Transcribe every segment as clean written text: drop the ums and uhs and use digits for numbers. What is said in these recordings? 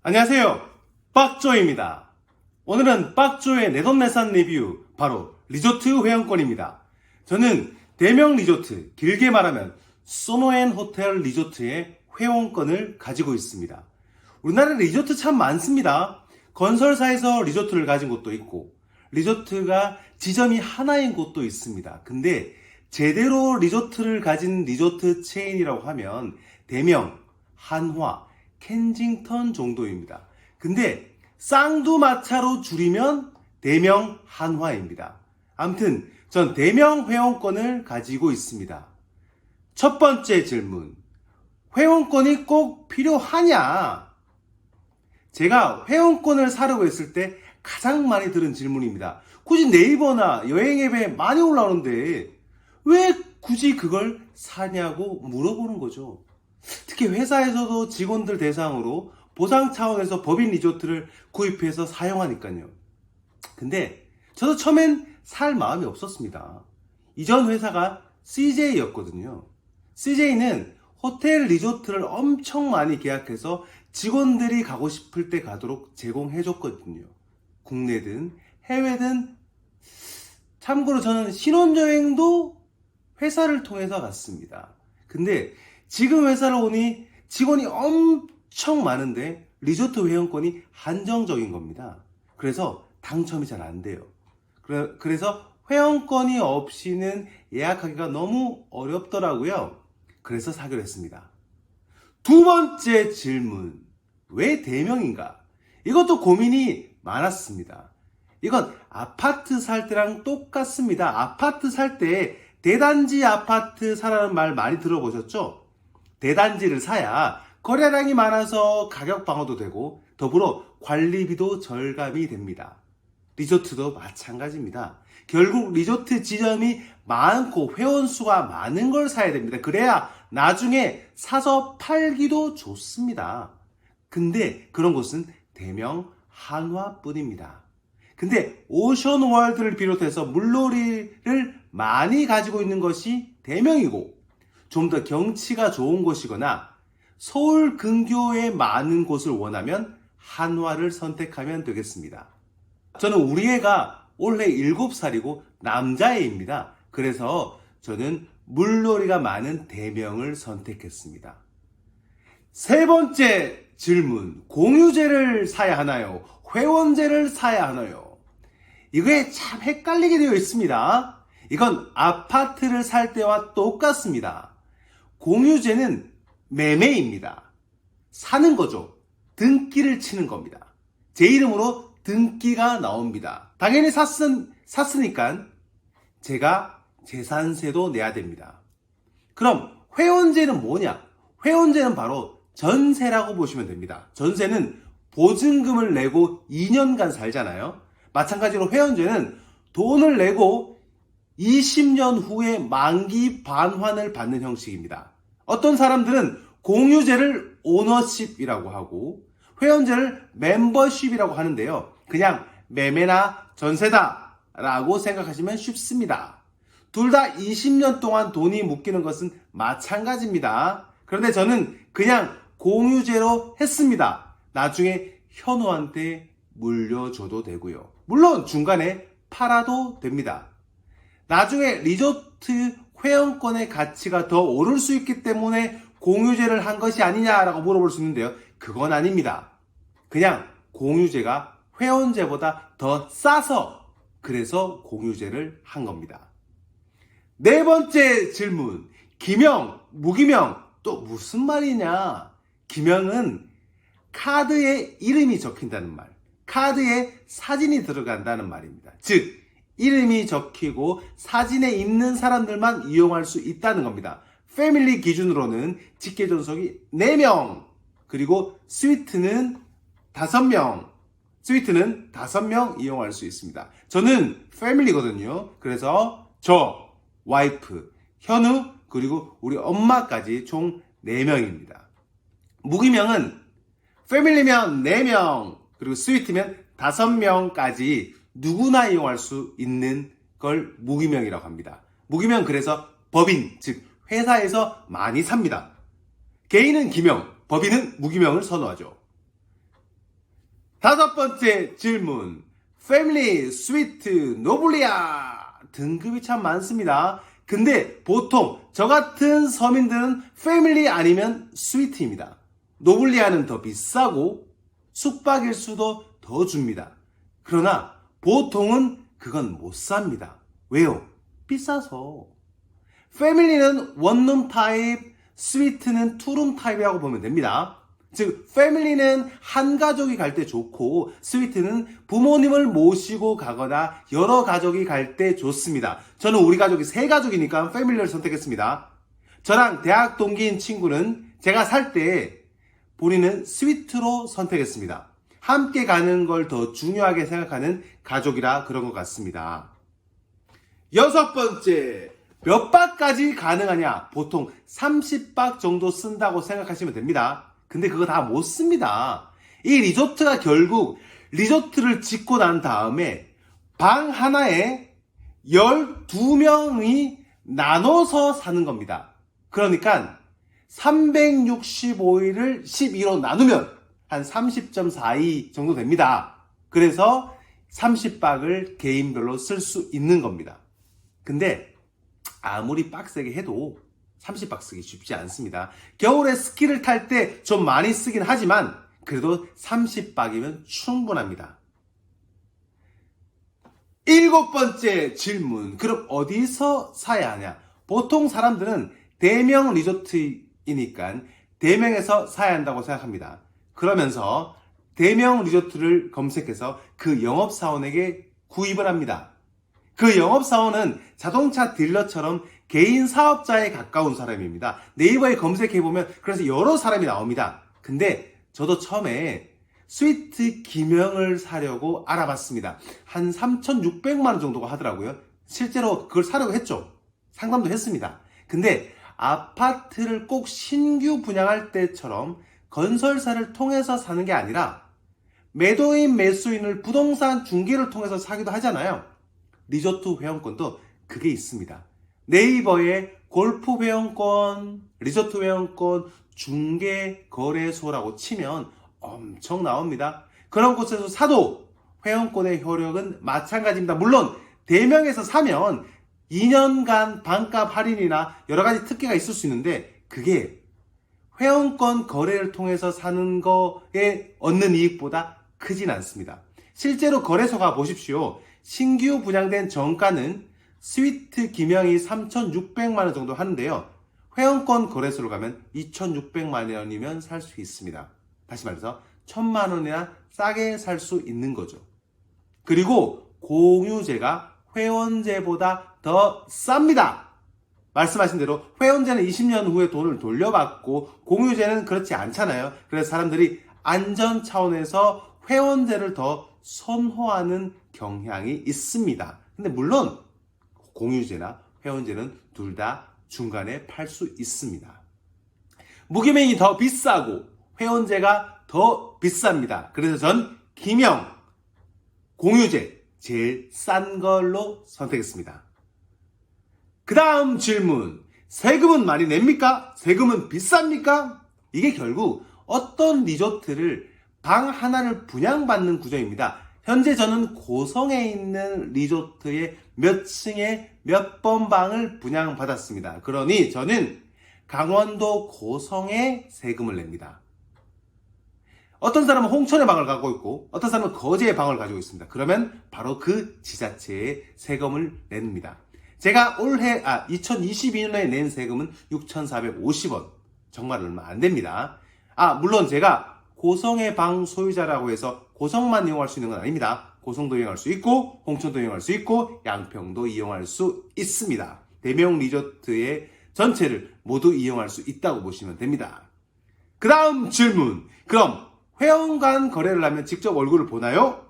안녕하세요, 빡조입니다. 오늘은 빡조의 내돈내산 리뷰, 바로 리조트 회원권입니다. 저는 대명 리조트, 길게 말하면 소노엔 호텔 리조트의 회원권을 가지고 있습니다. 우리나라에 리조트 참 많습니다. 건설사에서 리조트를 가진 곳도 있고 리조트가 지점이 하나인 곳도 있습니다. 근데 제대로 리조트를 가진 리조트 체인이라고 하면 대명, 한화, 켄징턴 정도입니다. 근데 쌍두마차로 줄이면 대명 한화입니다. 아무튼 전 대명 회원권을 가지고 있습니다. 첫 번째 질문, 회원권이 꼭 필요하냐? 제가 회원권을 사려고 했을 때 가장 많이 들은 질문입니다. 굳이 네이버나 여행 앱에 많이 올라오는데 왜 굳이 그걸 사냐고 물어보는 거죠. 특히 회사에서도 직원들 대상으로 보상 차원에서 법인 리조트를 구입해서 사용하니까요. 근데 저도 처음엔 살 마음이 없었습니다. 이전 회사가 CJ였거든요. CJ는 호텔 리조트를 엄청 많이 계약해서 직원들이 가고 싶을 때 가도록 제공해줬거든요. 국내든 해외든. 참고로 저는 신혼여행도 회사를 통해서 갔습니다. 근데 지금 회사를 오니 직원이 엄청 많은데 리조트 회원권이 한정적인 겁니다. 그래서 당첨이 잘 안 돼요. 그래서 회원권이 없이는 예약하기가 너무 어렵더라고요. 그래서 사기로 했습니다. 두 번째 질문, 왜 대명인가? 이것도 고민이 많았습니다. 이건 아파트 살 때랑 똑같습니다. 아파트 살 때 대단지 아파트 사라는 말 많이 들어보셨죠? 대단지를 사야 거래량이 많아서 가격 방어도 되고 더불어 관리비도 절감이 됩니다. 리조트도 마찬가지입니다. 결국 리조트 지점이 많고 회원수가 많은 걸 사야 됩니다. 그래야 나중에 사서 팔기도 좋습니다. 근데 그런 곳은 대명 한화뿐입니다. 근데 오션월드를 비롯해서 물놀이를 많이 가지고 있는 것이 대명이고 좀 더 경치가 좋은 곳이거나 서울 근교에 많은 곳을 원하면 한화를 선택하면 되겠습니다. 저는 우리 애가 올해 7살이고 남자애입니다. 그래서 저는 물놀이가 많은 대명을 선택했습니다. 세 번째 질문, 공유제를 사야 하나요? 회원제를 사야 하나요? 이거에 참 헷갈리게 되어 있습니다. 이건 아파트를 살 때와 똑같습니다. 공유제는 매매입니다. 사는 거죠. 등기를 치는 겁니다. 제 이름으로 등기가 나옵니다. 당연히 샀으니까 제가 재산세도 내야 됩니다. 그럼 회원제는 뭐냐? 회원제는 바로 전세라고 보시면 됩니다. 전세는 보증금을 내고 2년간 살잖아요. 마찬가지로 회원제는 돈을 내고 20년 후에 만기 반환을 받는 형식입니다. 어떤 사람들은 공유제를 오너십이라고 하고 회원제를 멤버십이라고 하는데요. 그냥 매매나 전세다 라고 생각하시면 쉽습니다. 둘 다 20년 동안 돈이 묶이는 것은 마찬가지입니다. 그런데 저는 그냥 공유제로 했습니다. 나중에 현우한테 물려줘도 되고요. 물론 중간에 팔아도 됩니다. 나중에 리조트 회원권의 가치가 더 오를 수 있기 때문에 공유제를 한 것이 아니냐라고 물어볼 수 있는데요. 그건 아닙니다. 그냥 공유제가 회원제보다 더 싸서 그래서 공유제를 한 겁니다. 네 번째 질문, 기명, 무기명 또 무슨 말이냐? 기명은 카드에 이름이 적힌다는 말, 카드에 사진이 들어간다는 말입니다. 즉 이름이 적히고 사진에 있는 사람들만 이용할 수 있다는 겁니다. 패밀리 기준으로는 직계 존속이 4명, 그리고 스위트는 5명, 스위트는 5명 이용할 수 있습니다. 저는 패밀리거든요. 그래서 저, 와이프, 현우, 그리고 우리 엄마까지 총 4명입니다. 무기명은 패밀리면 4명, 그리고 스위트면 5명까지 누구나 이용할 수 있는 걸 무기명이라고 합니다. 무기명, 그래서 법인, 즉 회사에서 많이 삽니다. 개인은 기명, 법인은 무기명을 선호하죠. 다섯 번째 질문. 패밀리, 스위트, 노블리아 등급이 참 많습니다. 근데 보통 저 같은 서민들은 패밀리 아니면 스위트입니다. 노블리아는 더 비싸고 숙박일수도 더 줍니다. 그러나 보통은 그건 못 삽니다. 왜요? 비싸서. 패밀리는 원룸 타입, 스위트는 투룸 타입이라고 보면 됩니다. 즉 패밀리는 한 가족이 갈 때 좋고 스위트는 부모님을 모시고 가거나 여러 가족이 갈 때 좋습니다. 저는 우리 가족이 세 가족이니까 패밀리를 선택했습니다. 저랑 대학 동기인 친구는 제가 살 때 본인은 스위트로 선택했습니다. 함께 가는 걸 더 중요하게 생각하는 가족이라 그런 것 같습니다. 여섯 번째, 몇 박까지 가능하냐? 보통 30박 정도 쓴다고 생각하시면 됩니다. 근데 그거 다 못 씁니다. 이 리조트가 결국 리조트를 짓고 난 다음에 방 하나에 12명이 나눠서 사는 겁니다. 그러니까 365일을 12로 나누면 한 30.42 정도 됩니다. 그래서 30박을 개인별로 쓸 수 있는 겁니다. 근데 아무리 빡세게 해도 30박 쓰기 쉽지 않습니다. 겨울에 스키를 탈 때 좀 많이 쓰긴 하지만 그래도 30박이면 충분합니다. 일곱 번째 질문. 그럼 어디서 사야 하냐? 보통 사람들은 대명 리조트이니까 대명에서 사야 한다고 생각합니다. 그러면서 대명 리조트를 검색해서 그 영업사원에게 구입을 합니다. 그 영업사원은 자동차 딜러처럼 개인 사업자에 가까운 사람입니다. 네이버에 검색해보면 그래서 여러 사람이 나옵니다. 근데 저도 처음에 스위트 기명을 사려고 알아봤습니다. 한 3,600만 원 정도가 하더라고요. 실제로 그걸 사려고 했죠. 상담도 했습니다. 근데 아파트를 꼭 신규 분양할 때처럼 건설사를 통해서 사는 게 아니라 매도인 매수인을 부동산 중개를 통해서 사기도 하잖아요. 리조트 회원권도 그게 있습니다. 네이버에 골프 회원권, 리조트 회원권, 중개 거래소라고 치면 엄청 나옵니다. 그런 곳에서 사도 회원권의 효력은 마찬가지입니다. 물론 대명에서 사면 2년간 반값 할인이나 여러 가지 특혜가 있을 수 있는데 그게 회원권 거래를 통해서 사는 거에 얻는 이익보다 크진 않습니다. 실제로 거래소 가 보십시오. 신규 분양된 정가는 스위트 기명이 3,600만 원 정도 하는데요. 회원권 거래소로 가면 2,600만 원이면 살 수 있습니다. 다시 말해서 1,000만 원이나 싸게 살 수 있는 거죠. 그리고 공유제가 회원제보다 더 쌉니다. 말씀하신 대로 회원제는 20년 후에 돈을 돌려받고 공유제는 그렇지 않잖아요. 그래서 사람들이 안전 차원에서 회원제를 더 선호하는 경향이 있습니다. 근데 물론 공유제나 회원제는 둘 다 중간에 팔 수 있습니다. 무기명이 더 비싸고 회원제가 더 비쌉니다. 그래서 전 기명, 공유제 제일 싼 걸로 선택했습니다. 그 다음 질문. 세금은 많이 냅니까? 세금은 비쌉니까? 이게 결국 어떤 리조트를 방 하나를 분양받는 구조입니다. 현재 저는 고성에 있는 리조트의 몇 층에 몇 번 방을 분양받았습니다. 그러니 저는 강원도 고성에 세금을 냅니다. 어떤 사람은 홍천에 방을 가지고 있고 어떤 사람은 거제에 방을 가지고 있습니다. 그러면 바로 그 지자체에 세금을 냅니다. 제가 올해 2022년에 낸 세금은 6,450원. 정말 얼마 안 됩니다. 물론 제가 고성의 방 소유자라고 해서 고성만 이용할 수 있는 건 아닙니다. 고성도 이용할 수 있고 홍천도 이용할 수 있고 양평도 이용할 수 있습니다. 대명 리조트의 전체를 모두 이용할 수 있다고 보시면 됩니다. 그 다음 질문. 그럼 회원 거래를 하면 직접 얼굴을 보나요?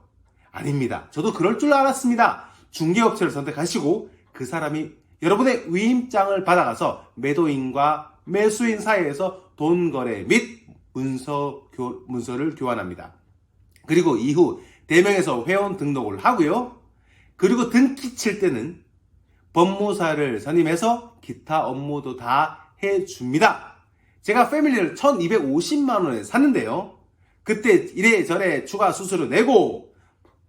아닙니다. 저도 그럴 줄 알았습니다. 중개업체를 선택하시고 그 사람이 여러분의 위임장을 받아가서 매도인과 매수인 사이에서 돈 거래 및 문서를 교환합니다. 그리고 이후 대명에서 회원 등록을 하고요. 그리고 등기 칠 때는 법무사를 선임해서 기타 업무도 다 해줍니다. 제가 패밀리를 1,250만 원에 샀는데요. 그때 이래저래 추가 수수료 내고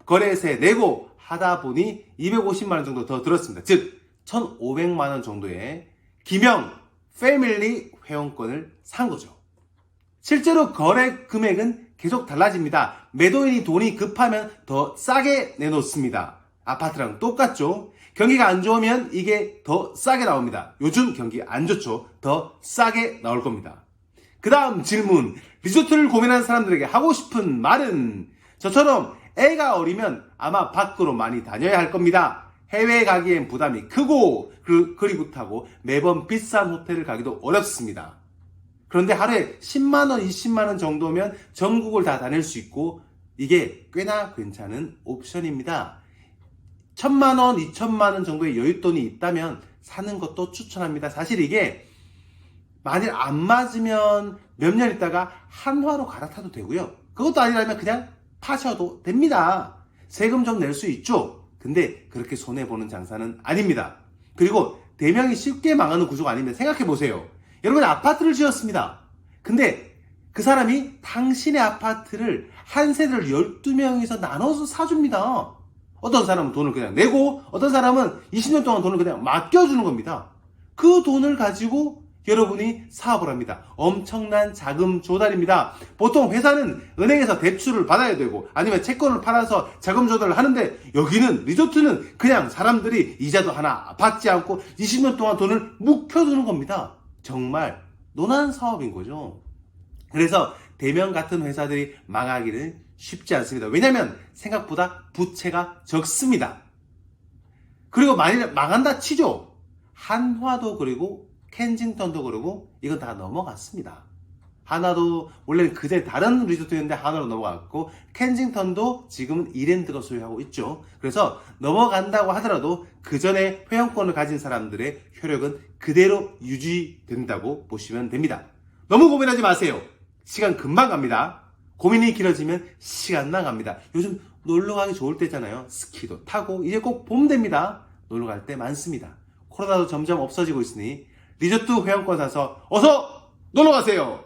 거래세 내고 하다 보니 250만 원 정도 더 들었습니다. 즉 1,500만 원 정도의 기명 패밀리 회원권을 산 거죠. 실제로 거래 금액은 계속 달라집니다. 매도인이 돈이 급하면 더 싸게 내놓습니다. 아파트랑 똑같죠. 경기가 안 좋으면 이게 더 싸게 나옵니다. 요즘 경기 안 좋죠. 더 싸게 나올 겁니다. 그 다음 질문. 리조트를 고민하는 사람들에게 하고 싶은 말은 저처럼 애가 어리면 아마 밖으로 많이 다녀야 할 겁니다. 해외 가기엔 부담이 크고 그리고 매번 비싼 호텔을 가기도 어렵습니다. 그런데 하루에 10만원, 20만원 정도면 전국을 다 다닐 수 있고 이게 꽤나 괜찮은 옵션입니다. 1,000만원, 2,000만원 정도의 여윳돈이 있다면 사는 것도 추천합니다. 사실 이게 만일 안 맞으면 몇 년 있다가 한화로 갈아타도 되고요. 그것도 아니라면 그냥 파셔도 됩니다. 세금 좀 낼 수 있죠. 근데 그렇게 손해보는 장사는 아닙니다. 그리고 대명이 쉽게 망하는 구조가 아닙니다. 생각해보세요. 여러분 아파트를 지었습니다. 근데 그 사람이 당신의 아파트를 한 세대를 12명이서 나눠서 사줍니다. 어떤 사람은 돈을 그냥 내고 어떤 사람은 20년 동안 돈을 그냥 맡겨주는 겁니다. 그 돈을 가지고 여러분이 사업을 합니다. 엄청난 자금 조달입니다. 보통 회사는 은행에서 대출을 받아야 되고 아니면 채권을 팔아서 자금 조달을 하는데 여기는 리조트는 그냥 사람들이 이자도 하나 받지 않고 20년 동안 돈을 묵혀두는 겁니다. 정말 논한 사업인 거죠. 그래서 대명 같은 회사들이 망하기는 쉽지 않습니다. 왜냐하면 생각보다 부채가 적습니다. 그리고 만일 망한다 치죠. 한화도 그리고 켄징턴도 그러고 이건 다 넘어갔습니다. 하나도 원래는 그제 다른 리조트였는데 하나로 넘어갔고 켄징턴도 지금은 이랜드가 소유하고 있죠. 그래서 넘어간다고 하더라도 그 전에 회원권을 가진 사람들의 효력은 그대로 유지된다고 보시면 됩니다. 너무 고민하지 마세요. 시간 금방 갑니다. 고민이 길어지면 시간 나갑니다. 요즘 놀러 가기 좋을 때잖아요. 스키도 타고 이제 꼭 봄 됩니다. 놀러 갈 때 많습니다. 코로나도 점점 없어지고 있으니 리조트 회원권 사서 어서 놀러 가세요.